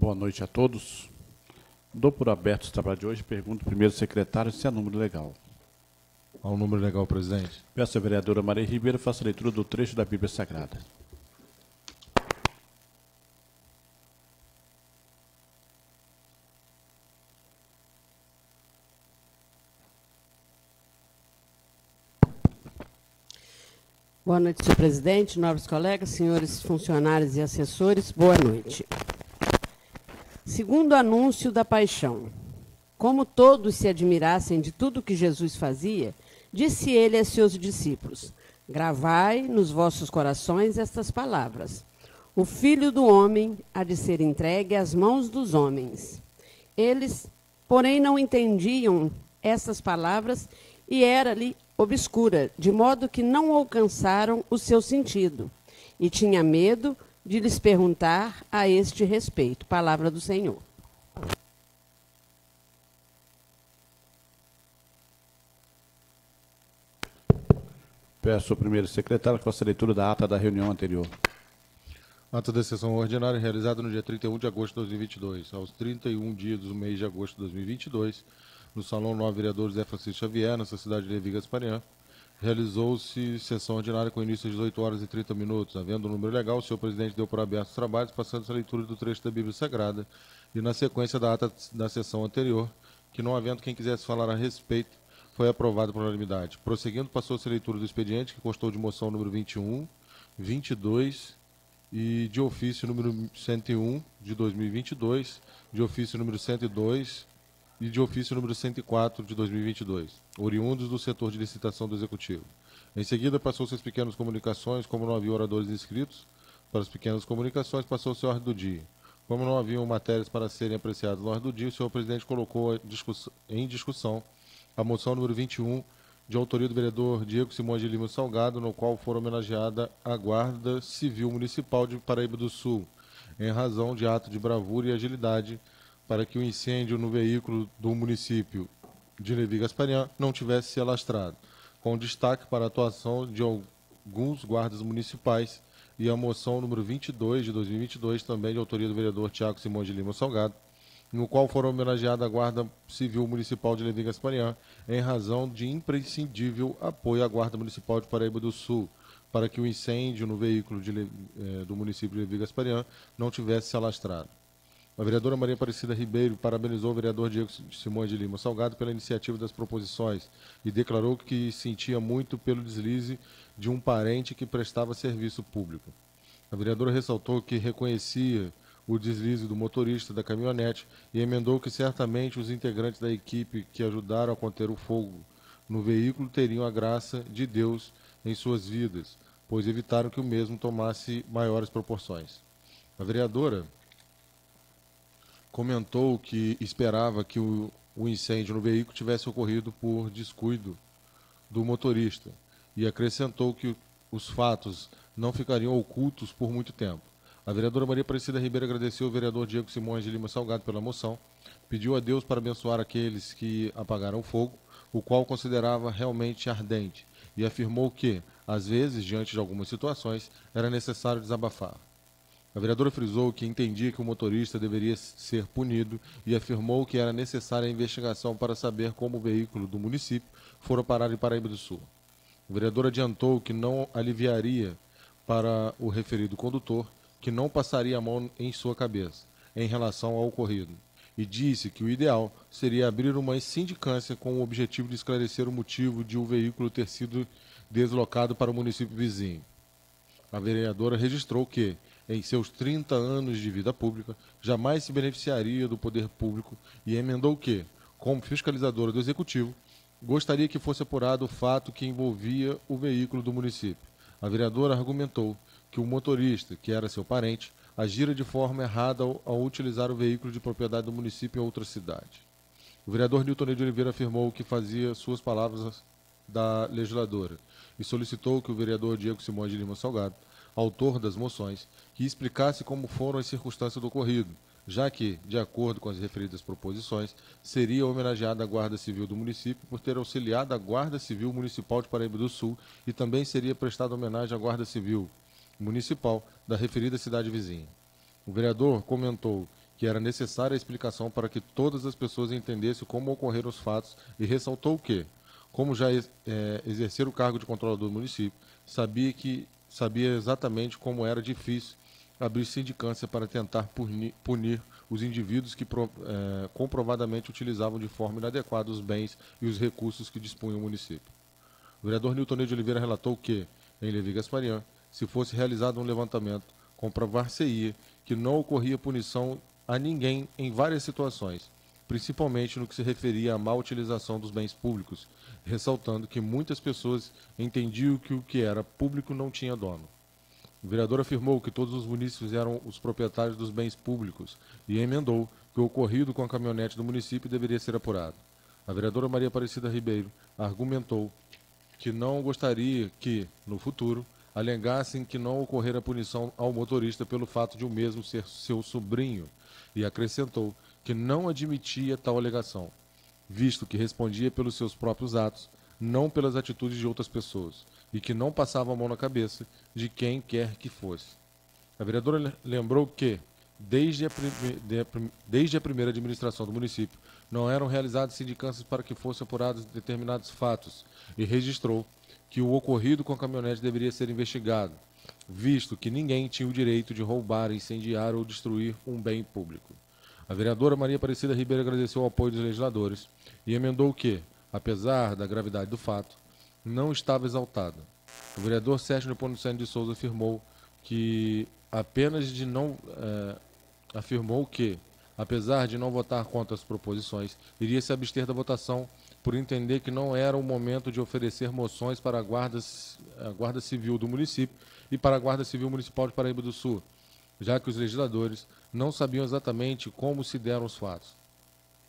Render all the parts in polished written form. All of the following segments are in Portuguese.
Boa noite a todos. Dou por aberto o trabalho de hoje e pergunto ao primeiro secretário se há número legal. Há um número legal, presidente. Peço à vereadora Maria Ribeiro faça a leitura do trecho da Bíblia Sagrada. Boa noite, senhor presidente, nobres colegas, senhores funcionários e assessores, boa noite. Segundo o anúncio da paixão, como todos se admirassem de tudo que Jesus fazia, disse ele a seus discípulos: gravai nos vossos corações estas palavras. O Filho do Homem há de ser entregue às mãos dos homens. Eles, porém, não entendiam estas palavras e era-lhe obscura, de modo que não alcançaram o seu sentido, e tinha medo de lhes perguntar a este respeito. Palavra do Senhor. Peço ao primeiro secretário que faça a leitura da ata da reunião anterior. Ata da sessão ordinária realizada no dia 31 de agosto de 2022, aos 31 dias do mês de agosto de 2022, no Salão 9 Vereador José Francisco Xavier, nessa cidade de Levi Gasparian, realizou-se sessão ordinária com início às 18 horas e 30 minutos. Havendo um número legal, o senhor presidente deu por aberto os trabalhos, passando a leitura do trecho da Bíblia Sagrada e, na sequência da ata da sessão anterior, que não havendo quem quisesse falar a respeito, foi aprovado por unanimidade. Prosseguindo, passou-se a leitura do expediente, que constou de moção número 21, 22 e de ofício número 101 de 2022, de ofício número 102 e de ofício número 104 de 2022, oriundos do setor de licitação do Executivo. Em seguida, passou-se as pequenas comunicações, como não havia oradores inscritos para as pequenas comunicações, passou-se a ordem do dia. Como não haviam matérias para serem apreciadas na ordem do dia, o senhor presidente colocou em discussão a moção número 21, de autoria do vereador Diego Simões de Lima Salgado, no qual for homenageada a Guarda Civil Municipal de Paraíba do Sul, em razão de ato de bravura e agilidade, para que o incêndio no veículo do município de Levi Gasparian não tivesse se alastrado, com destaque para a atuação de alguns guardas municipais, e a moção número 22 de 2022, também de autoria do vereador Tiago Simões de Lima Salgado, no qual foram homenageada a Guarda Civil Municipal de Levi Gasparian, em razão de imprescindível apoio à Guarda Municipal de Paraíba do Sul, para que o incêndio no veículo do município de Levi Gasparian não tivesse se alastrado. A vereadora Maria Aparecida Ribeiro parabenizou o vereador Diego Simões de Lima Salgado pela iniciativa das proposições e declarou que sentia muito pelo deslize de um parente que prestava serviço público. A vereadora ressaltou que reconhecia o deslize do motorista da caminhonete e emendou que certamente os integrantes da equipe que ajudaram a conter o fogo no veículo teriam a graça de Deus em suas vidas, pois evitaram que o mesmo tomasse maiores proporções. A vereadora comentou que esperava que o incêndio no veículo tivesse ocorrido por descuido do motorista e acrescentou que os fatos não ficariam ocultos por muito tempo. A vereadora Maria Aparecida Ribeiro agradeceu ao vereador Diego Simões de Lima Salgado pela moção, pediu a Deus para abençoar aqueles que apagaram o fogo, o qual considerava realmente ardente, e afirmou que, às vezes, diante de algumas situações, era necessário desabafar. A vereadora frisou que entendia que o motorista deveria ser punido e afirmou que era necessária a investigação para saber como o veículo do município fora parar em Paraíba do Sul. O vereador adiantou que não aliviaria para o referido condutor, que não passaria a mão em sua cabeça em relação ao ocorrido, e disse que o ideal seria abrir uma sindicância com o objetivo de esclarecer o motivo de o veículo ter sido deslocado para o município vizinho. A vereadora registrou que, em seus 30 anos de vida pública, jamais se beneficiaria do poder público e emendou que, como fiscalizadora do Executivo, gostaria que fosse apurado o fato que envolvia o veículo do município. A vereadora argumentou que o motorista, que era seu parente, agira de forma errada ao utilizar o veículo de propriedade do município em outra cidade. O vereador Nilton de Oliveira afirmou que fazia suas palavras da legisladora e solicitou que o vereador Diego Simões de Lima Salgado, autor das moções, que explicasse como foram as circunstâncias do ocorrido, já que, de acordo com as referidas proposições, seria homenageada a Guarda Civil do município por ter auxiliado a Guarda Civil Municipal de Paraíba do Sul e também seria prestada homenagem à Guarda Civil Municipal da referida cidade vizinha. O vereador comentou que era necessária a explicação para que todas as pessoas entendessem como ocorreram os fatos e ressaltou que, como já exercer o cargo de controlador do município, sabia exatamente como era difícil abrir sindicância para tentar punir os indivíduos que comprovadamente utilizavam de forma inadequada os bens e os recursos que dispunha o município. O vereador Nilton Ney de Oliveira relatou que, em Levi Gasparian, se fosse realizado um levantamento, comprovar-se-ia que não ocorria punição a ninguém em várias situações, principalmente no que se referia à má utilização dos bens públicos, ressaltando que muitas pessoas entendiam que o que era público não tinha dono. O vereador afirmou que todos os munícipes eram os proprietários dos bens públicos e emendou que o ocorrido com a caminhonete do município deveria ser apurado. A vereadora Maria Aparecida Ribeiro argumentou que não gostaria que, no futuro, alegassem que não ocorrera punição ao motorista pelo fato de o mesmo ser seu sobrinho e acrescentou que não admitia tal alegação, visto que respondia pelos seus próprios atos, não pelas atitudes de outras pessoas, e que não passava a mão na cabeça de quem quer que fosse. A vereadora lembrou que, desde a primeira administração do município, não eram realizadas sindicâncias para que fossem apurados determinados fatos, e registrou que o ocorrido com a caminhonete deveria ser investigado, visto que ninguém tinha o direito de roubar, incendiar ou destruir um bem público. A vereadora Maria Aparecida Ribeiro agradeceu o apoio dos legisladores e emendou que, apesar da gravidade do fato, não estava exaltada. O vereador Sérgio Nepomuceno de Souza afirmou que, apesar de não votar contra as proposições, iria se abster da votação por entender que não era o momento de oferecer moções para a Guarda Civil do município e para a Guarda Civil Municipal de Paraíba do Sul, já que os legisladores não sabiam exatamente como se deram os fatos.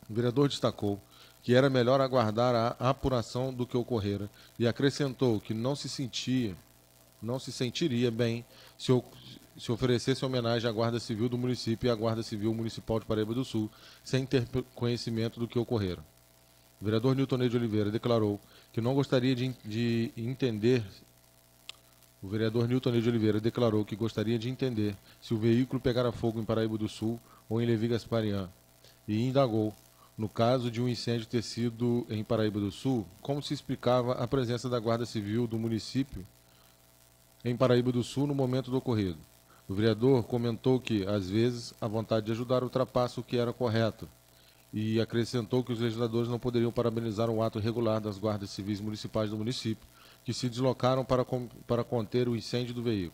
O vereador destacou que era melhor aguardar a apuração do que ocorrera e acrescentou que não se sentiria bem se oferecesse homenagem à Guarda Civil do município e à Guarda Civil Municipal de Paraíba do Sul, sem ter conhecimento do que ocorrera. O vereador Nilton Ney de Oliveira declarou que não gostaria de entender. O vereador Nilton Ney de Oliveira declarou que gostaria de entender se o veículo pegara fogo em Paraíba do Sul ou em Levi Gasparian, e indagou, no caso de um incêndio ter sido em Paraíba do Sul, como se explicava a presença da Guarda Civil do município em Paraíba do Sul no momento do ocorrido. O vereador comentou que, às vezes, a vontade de ajudar ultrapassa o que era correto, e acrescentou que os legisladores não poderiam parabenizar um ato irregular das guardas civis municipais do município, que se deslocaram para conter o incêndio do veículo.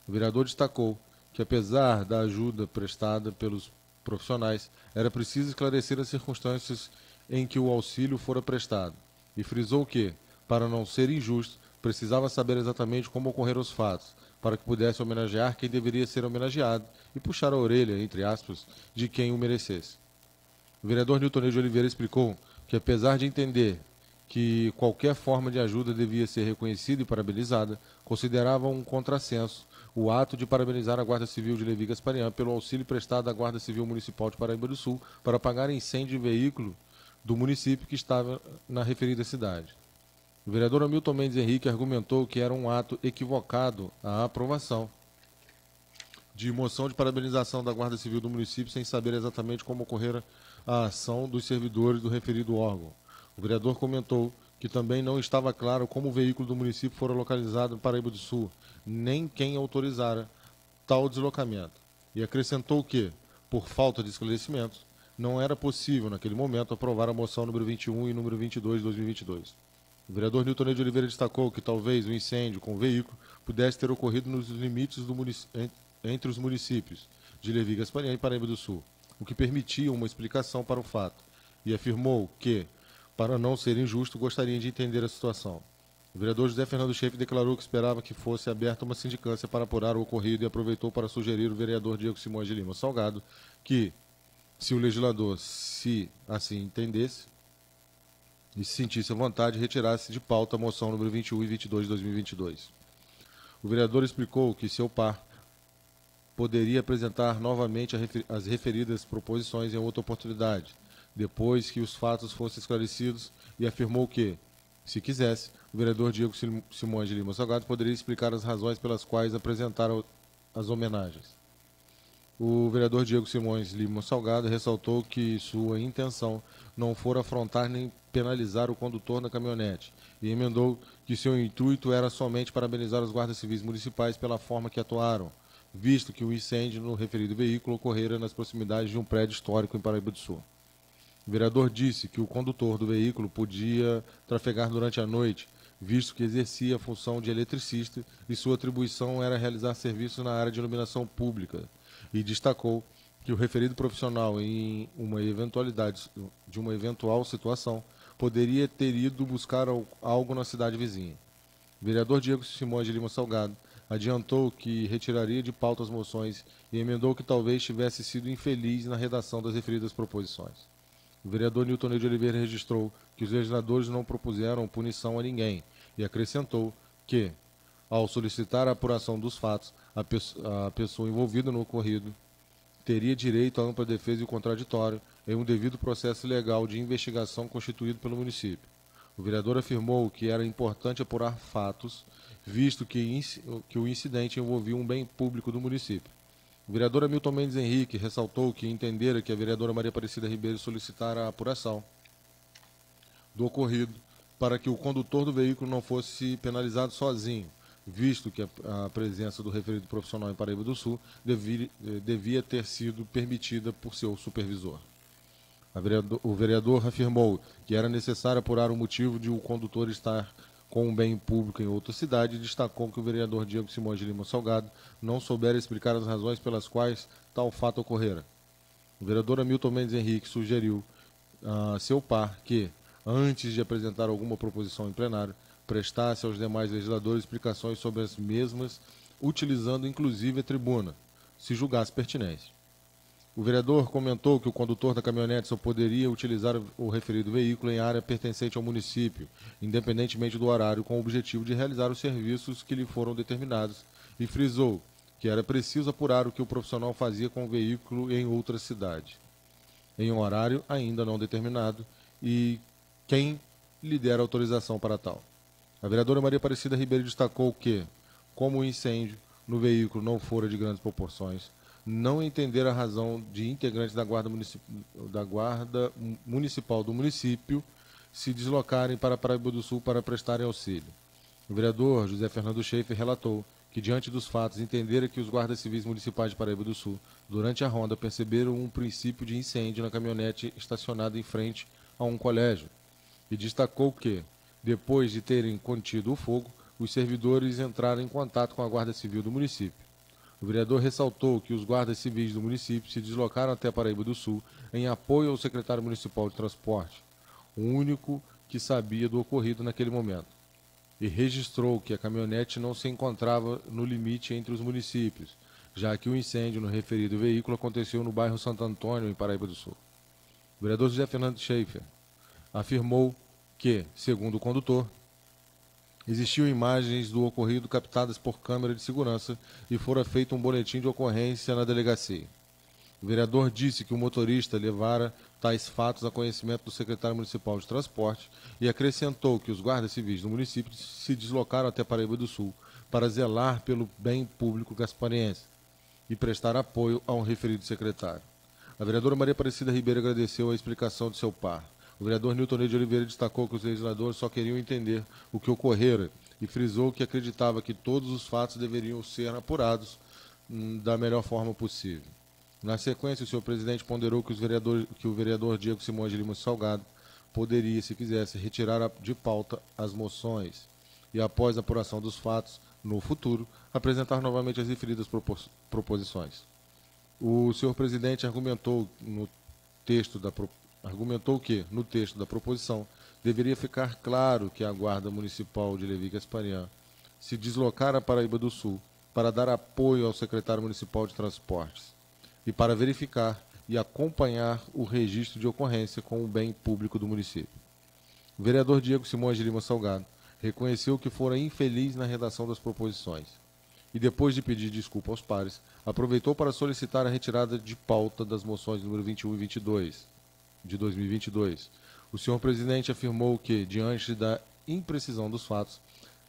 O vereador destacou que, apesar da ajuda prestada pelos profissionais, era preciso esclarecer as circunstâncias em que o auxílio fora prestado, e frisou que, para não ser injusto, precisava saber exatamente como ocorreram os fatos, para que pudesse homenagear quem deveria ser homenageado e puxar a orelha, entre aspas, de quem o merecesse. O vereador Nilton Ney de Oliveira explicou que, apesar de entender que qualquer forma de ajuda devia ser reconhecida e parabenizada, considerava um contrassenso o ato de parabenizar a Guarda Civil de Levi Gasparian pelo auxílio prestado à Guarda Civil Municipal de Paraíba do Sul para apagar incêndio de veículo do município que estava na referida cidade. O vereador Hamilton Mendes Henrique argumentou que era um ato equivocado a aprovação de moção de parabenização da Guarda Civil do município sem saber exatamente como ocorrera a ação dos servidores do referido órgão. O vereador comentou que também não estava claro como o veículo do município fora localizado em Paraíba do Sul, nem quem autorizara tal deslocamento, e acrescentou que, por falta de esclarecimentos, não era possível, naquele momento, aprovar a moção número 21 e número 22 de 2022. O vereador Nilton Ney de Oliveira destacou que talvez o incêndio com o veículo pudesse ter ocorrido nos limites entre os municípios de Levi Gasparian e Paraíba do Sul, o que permitia uma explicação para o fato, e afirmou que, para não ser injusto, gostaria de entender a situação. O vereador José Fernando Schaeff declarou que esperava que fosse aberta uma sindicância para apurar o ocorrido e aproveitou para sugerir ao vereador Diego Simões de Lima Salgado que, se o legislador se assim entendesse e se sentisse à vontade, retirasse de pauta a moção número 21 e 22 de 2022. O vereador explicou que seu par poderia apresentar novamente as referidas proposições em outra oportunidade, depois que os fatos fossem esclarecidos, e afirmou que, se quisesse, o vereador Diego Simões de Lima Salgado poderia explicar as razões pelas quais apresentaram as homenagens. O vereador Diego Simões Lima Salgado ressaltou que sua intenção não for afrontar nem penalizar o condutor da caminhonete e emendou que seu intuito era somente parabenizar os guardas civis municipais pela forma que atuaram, visto que o incêndio no referido veículo ocorrera nas proximidades de um prédio histórico em Paraíba do Sul. O vereador disse que o condutor do veículo podia trafegar durante a noite, visto que exercia a função de eletricista e sua atribuição era realizar serviços na área de iluminação pública, e destacou que o referido profissional, em uma eventual situação, poderia ter ido buscar algo na cidade vizinha. O vereador Diego Simões de Lima Salgado adiantou que retiraria de pauta as moções e emendou que talvez tivesse sido infeliz na redação das referidas proposições. O vereador Nilton Ney de Oliveira registrou que os legisladores não propuseram punição a ninguém e acrescentou que, ao solicitar a apuração dos fatos, a pessoa envolvida no ocorrido teria direito à ampla defesa e o contraditório em um devido processo legal de investigação constituído pelo município. O vereador afirmou que era importante apurar fatos, visto que o incidente envolvia um bem público do município. O vereador Hamilton Mendes Henrique ressaltou que entendera que a vereadora Maria Aparecida Ribeiro solicitara a apuração do ocorrido para que o condutor do veículo não fosse penalizado sozinho, visto que a presença do referido profissional em Paraíba do Sul devia ter sido permitida por seu supervisor. O vereador afirmou que era necessário apurar o motivo de o condutor estar com um bem público em outra cidade e destacou que o vereador Diego Simões de Lima Salgado não soubera explicar as razões pelas quais tal fato ocorrera. O vereador Hamilton Mendes Henrique sugeriu a seu par que, antes de apresentar alguma proposição em plenário, prestasse aos demais legisladores explicações sobre as mesmas, utilizando inclusive a tribuna, se julgasse pertinente. O vereador comentou que o condutor da caminhonete só poderia utilizar o referido veículo em área pertencente ao município, independentemente do horário, com o objetivo de realizar os serviços que lhe foram determinados, e frisou que era preciso apurar o que o profissional fazia com o veículo em outra cidade, em um horário ainda não determinado, e quem lhe dera autorização para tal. A vereadora Maria Aparecida Ribeiro destacou que, como o incêndio no veículo não fora de grandes proporções, não entender a razão de integrantes da Guarda Municipal do município se deslocarem para Paraíba do Sul para prestarem auxílio. O vereador José Fernando Schaeffer relatou que, diante dos fatos, entendera que os guardas civis municipais de Paraíba do Sul, durante a ronda, perceberam um princípio de incêndio na caminhonete estacionada em frente a um colégio, e destacou que, depois de terem contido o fogo, os servidores entraram em contato com a Guarda Civil do município. O vereador ressaltou que os guardas civis do município se deslocaram até Paraíba do Sul em apoio ao secretário municipal de transporte, o único que sabia do ocorrido naquele momento, e registrou que a caminhonete não se encontrava no limite entre os municípios, já que o incêndio no referido veículo aconteceu no bairro Santo Antônio, em Paraíba do Sul. O vereador José Fernando Schaeffer afirmou que, segundo o condutor, existiam imagens do ocorrido captadas por câmera de segurança e fora feito um boletim de ocorrência na delegacia. O vereador disse que o motorista levara tais fatos a conhecimento do secretário municipal de transporte e acrescentou que os guardas civis do município se deslocaram até Paraíba do Sul para zelar pelo bem público gaspariense e prestar apoio ao referido secretário. A vereadora Maria Aparecida Ribeiro agradeceu a explicação de seu par. O vereador Nilton Ney de Oliveira destacou que os legisladores só queriam entender o que ocorrera e frisou que acreditava que todos os fatos deveriam ser apurados da melhor forma possível. Na sequência, o senhor presidente ponderou que o vereador Diego Simões de Lima Salgado poderia, se quisesse, retirar de pauta as moções e, após a apuração dos fatos, no futuro, apresentar novamente as referidas proposições. O senhor presidente argumentou que, no texto da proposição, deveria ficar claro que a Guarda Municipal de Levi Gasparian se deslocara a Paraíba do Sul para dar apoio ao secretário municipal de transportes e para verificar e acompanhar o registro de ocorrência com o bem público do município. O vereador Diego Simões de Lima Salgado reconheceu que fora infeliz na redação das proposições e, depois de pedir desculpa aos pares, aproveitou para solicitar a retirada de pauta das moções número 21 e 22, de 2022. O senhor presidente afirmou que, diante da imprecisão dos fatos,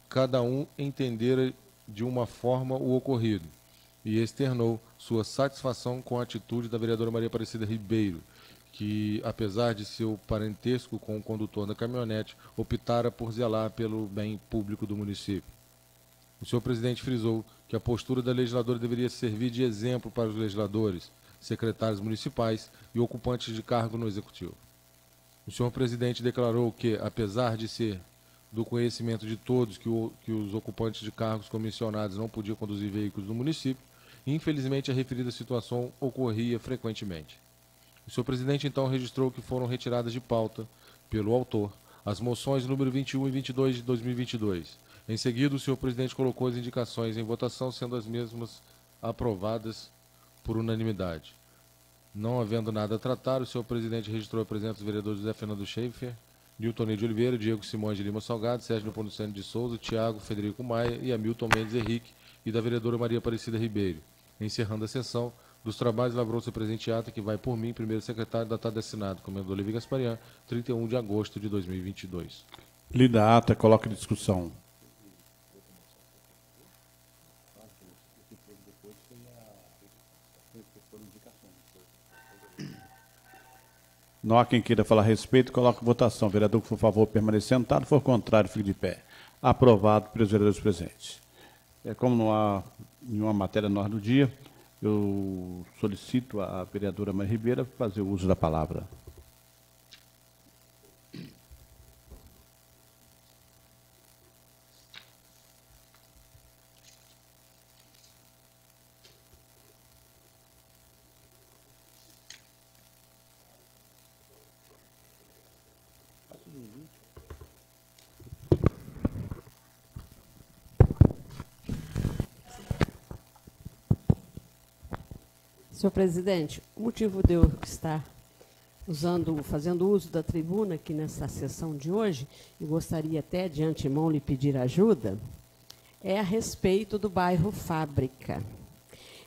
cada um entendera de uma forma o ocorrido e externou sua satisfação com a atitude da vereadora Maria Aparecida Ribeiro, que, apesar de seu parentesco com o condutor da caminhonete, optara por zelar pelo bem público do município. O senhor presidente frisou que a postura da legisladora deveria servir de exemplo para os legisladores, secretários municipais e ocupantes de cargo no Executivo. O senhor presidente declarou que, apesar de ser do conhecimento de todos que os ocupantes de cargos comissionados não podiam conduzir veículos no município, infelizmente a referida situação ocorria frequentemente. O senhor presidente então registrou que foram retiradas de pauta, pelo autor, as moções número 21 e 22 de 2022. Em seguida, o senhor presidente colocou as indicações em votação, sendo as mesmas aprovadas por unanimidade. Não havendo nada a tratar, o senhor presidente registrou a presença dos vereadores José Fernando Schaeffer, Nilton Ney de Oliveira, Diego Simões de Lima Salgado, Sérgio Nepomuceno de Souza, Tiago Federico Maia e Hamilton Mendes Henrique, e da vereadora Maria Aparecida Ribeiro. Encerrando a sessão, dos trabalhos lavrou-se o presente ato que vai por mim, primeiro secretário, datado e assinado, comendador Levi Gasparian, 31 de agosto de 2022. Lida a ata, coloca em discussão. Não há quem queira falar a respeito, coloca em votação. Vereador que for a favor, permaneça sentado, for contrário, fique de pé. Aprovado pelos vereadores presentes. Como não há nenhuma matéria na ordem do dia, eu solicito à vereadora Maria Ribeira fazer o uso da palavra. Senhor presidente, o motivo de eu estar fazendo uso da tribuna aqui nessa sessão de hoje, e gostaria até de antemão lhe pedir ajuda, é a respeito do bairro Fábrica.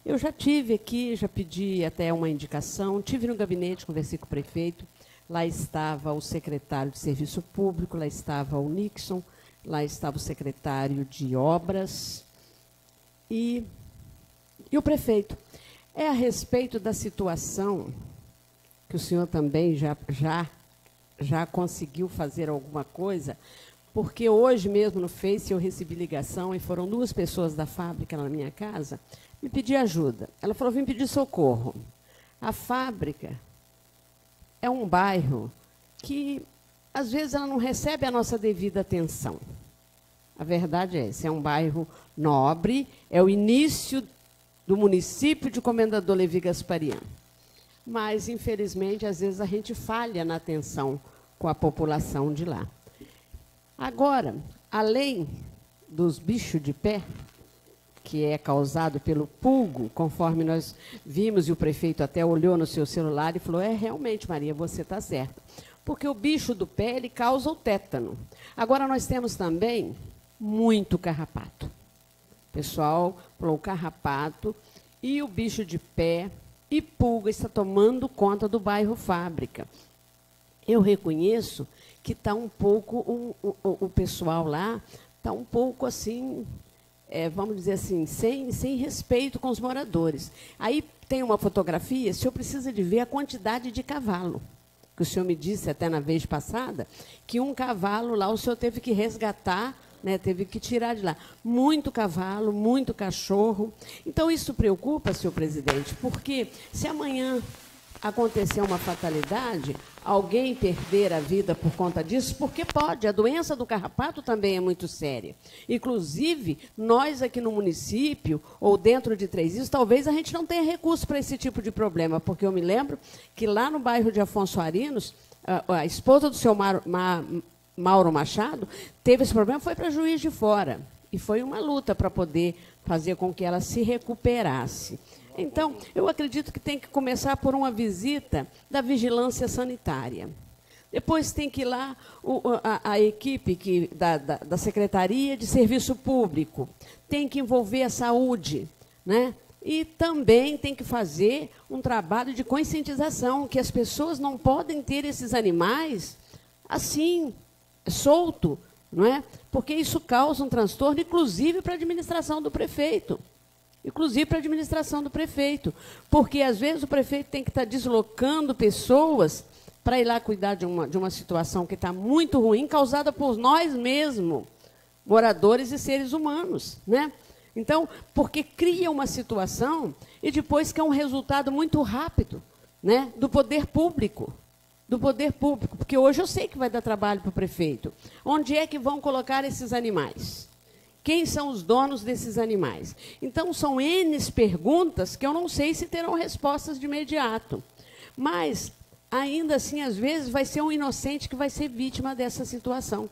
Eu já tive aqui, já pedi até uma indicação, tive no gabinete, conversei com o prefeito, lá estava o secretário de Serviço Público, lá estava o Nixon, lá estava o secretário de Obras e o prefeito. É a respeito da situação que o senhor também já conseguiu fazer alguma coisa, porque hoje mesmo no Face eu recebi ligação e foram 2 pessoas da fábrica na minha casa me pedir ajuda. Ela falou, vim pedir socorro. A fábrica é um bairro que, às vezes, ela não recebe a nossa devida atenção. A verdade é essa, é um bairro nobre, é o início do município de Comendador Levi Gasparian. Mas, infelizmente, às vezes a gente falha na atenção com a população de lá. Agora, além dos bichos de pé, que é causado pelo pulgo, conforme nós vimos, e o prefeito até olhou no seu celular e falou, realmente, Maria, você está certa. Porque o bicho do pé, ele causa o tétano. Agora, nós temos também muito carrapato. O pessoal falou carrapato e o bicho de pé e pulga está tomando conta do bairro Fábrica. Eu reconheço que está um pouco, o pessoal lá está um pouco assim, vamos dizer assim, sem respeito com os moradores. Aí tem uma fotografia, o senhor precisa de ver a quantidade de cavalo, que o senhor me disse até na vez passada, que um cavalo lá o senhor teve que resgatar, teve que tirar de lá. Muito cavalo, muito cachorro. Então, isso preocupa, senhor presidente, porque se amanhã acontecer uma fatalidade, alguém perder a vida por conta disso, porque pode, a doença do carrapato também é muito séria. Inclusive, nós aqui no município, ou dentro de Três Rios, talvez a gente não tenha recurso para esse tipo de problema, porque eu me lembro que lá no bairro de Afonso Arinos, a esposa do seu Mauro Machado, teve esse problema, foi para Juiz de Fora. E foi uma luta para poder fazer com que ela se recuperasse. Então, eu acredito que tem que começar por uma visita da vigilância sanitária. Depois tem que ir lá a equipe da Secretaria de Serviço Público. Tem que envolver a saúde, E também tem que fazer um trabalho de conscientização, que as pessoas não podem ter esses animais assim, solto, porque isso causa um transtorno, inclusive para a administração do prefeito. inclusive para a administração do prefeito, porque às vezes o prefeito tem que estar deslocando pessoas para ir lá cuidar de uma situação que está muito ruim, causada por nós mesmos, moradores e seres humanos, né? Então, porque cria uma situação e depois quer um resultado muito rápido, né, do poder público. Do poder público, porque hoje eu sei que vai dar trabalho para o prefeito. Onde é que vão colocar esses animais? Quem são os donos desses animais? Então, são N perguntas que eu não sei se terão respostas de imediato. Mas, ainda assim, às vezes, vai ser um inocente que vai ser vítima dessa situação.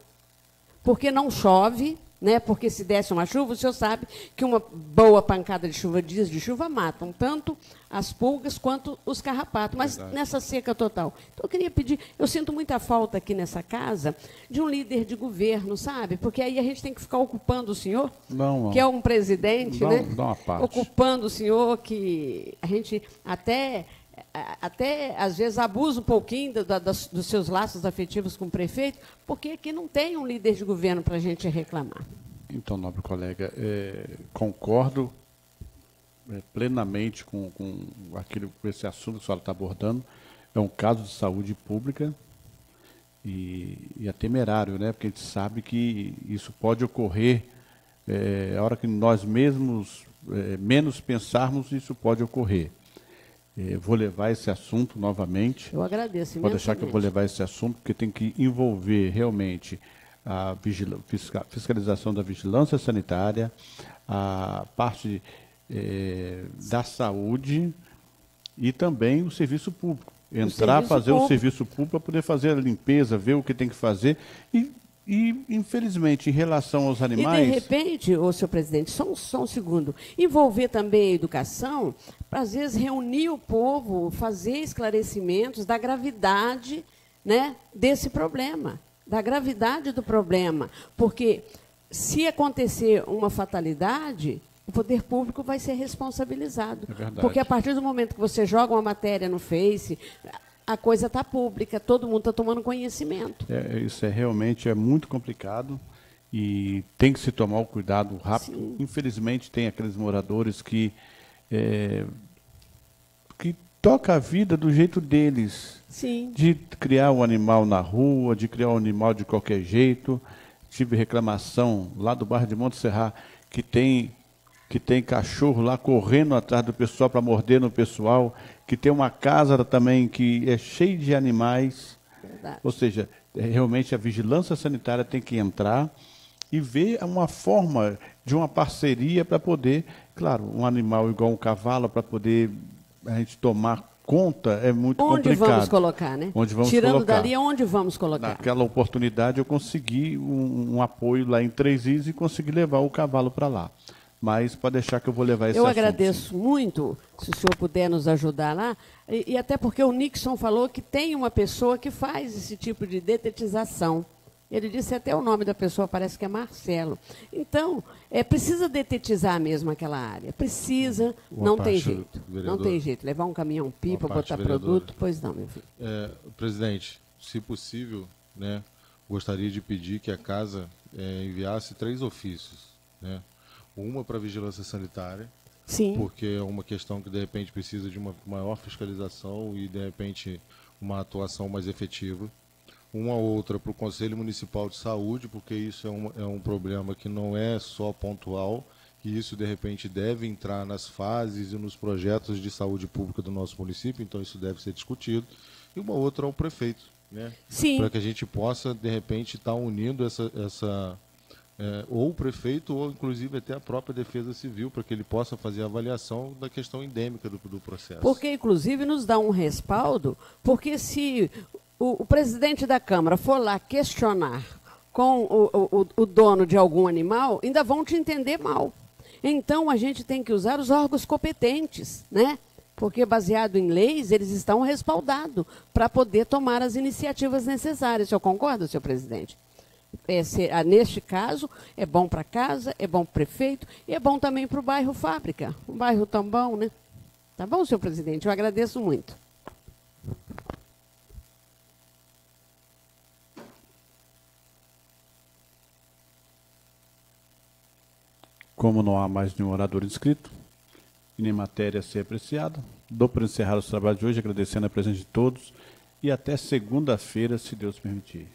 Porque não chove, né? Porque se desse uma chuva, o senhor sabe que uma boa pancada de chuva, dias de chuva, matam tanto as pulgas quanto os carrapatos, mas nessa seca total. Então, eu queria pedir, eu sinto muita falta aqui nessa casa de um líder de governo, sabe? Porque aí a gente tem que ficar ocupando o senhor, que é um presidente, né? Dá uma parte. Ocupando o senhor, que a gente até às vezes abusa um pouquinho dos seus laços afetivos com o prefeito, porque aqui não tem um líder de governo para a gente reclamar. Então, nobre colega, concordo plenamente com esse assunto que a senhora está abordando. É um caso de saúde pública e é temerário, né? Porque a gente sabe que isso pode ocorrer a hora que nós mesmos menos pensarmos, isso pode ocorrer. Vou levar esse assunto novamente. Eu agradeço imensamente. Pode deixar que eu vou levar esse assunto, porque tem que envolver realmente a fiscalização da vigilância sanitária, a parte da saúde e também o serviço público. Entrar, fazer o serviço público para poder fazer a limpeza, ver o que tem que fazer e, infelizmente, em relação aos animais... E, de repente, ô, senhor presidente, só um segundo, envolver também a educação, para, às vezes, reunir o povo, fazer esclarecimentos da gravidade, né, desse problema, da gravidade do problema. Porque, se acontecer uma fatalidade, o poder público vai ser responsabilizado. É verdade. Porque, a partir do momento que você joga uma matéria no Face... a coisa está pública, todo mundo está tomando conhecimento. Isso realmente é muito complicado e tem que se tomar o cuidado rápido. Sim. Infelizmente, tem aqueles moradores que tocam a vida do jeito deles. Sim. De criar um animal na rua, de criar um animal de qualquer jeito. Tive reclamação lá do bairro de Monte Serra, que tem cachorro lá correndo atrás do pessoal para morder no pessoal, que tem uma casa também que é cheia de animais. Verdade. Ou seja, realmente a vigilância sanitária tem que entrar e ver uma forma de uma parceria para poder, claro, um animal igual um cavalo, para poder a gente tomar conta, é muito complicado. Onde vamos colocar, né? Onde vamos Tirando colocar. dali, onde vamos colocar? Naquela oportunidade eu consegui um apoio lá em Três Rios e consegui levar o cavalo para lá. Mas pode deixar que eu vou levar esse assunto. Eu agradeço muito, se o senhor puder nos ajudar lá, e até porque o Nixon falou que tem uma pessoa que faz esse tipo de detetização. Ele disse até o nome da pessoa, parece que é Marcelo. Então, precisa detetizar mesmo aquela área. Precisa, não tem jeito. Não tem jeito. Levar um caminhão-pipa, botar produto, pois não, meu filho. Presidente, se possível, né, gostaria de pedir que a casa enviasse 3 ofícios, né? Uma para vigilância sanitária, sim, porque é uma questão que, de repente, precisa de uma maior fiscalização e, de repente, uma atuação mais efetiva. Uma outra para o Conselho Municipal de Saúde, porque isso é um problema que não é só pontual, que isso, de repente, deve entrar nas fases e nos projetos de saúde pública do nosso município, então isso deve ser discutido. E uma outra ao prefeito, né? Sim. Para que a gente possa, de repente, estar unindo ou o prefeito, ou inclusive até a própria Defesa Civil, para que ele possa fazer a avaliação da questão endêmica do processo. Porque, inclusive, nos dá um respaldo, porque se o presidente da Câmara for lá questionar com o dono de algum animal, ainda vão te entender mal. Então, a gente tem que usar os órgãos competentes, né? Porque, baseado em leis, eles estão respaldados para poder tomar as iniciativas necessárias. O senhor concorda, senhor presidente? Neste caso, é bom para casa, é bom para o prefeito e é bom também para o bairro Fábrica. Um bairro tão bom, né? Tá bom, senhor presidente? Eu agradeço muito. Como não há mais nenhum orador inscrito, e nem matéria a ser apreciada. Dou por encerrar os trabalhos de hoje, agradecendo a presença de todos e até segunda-feira, se Deus permitir.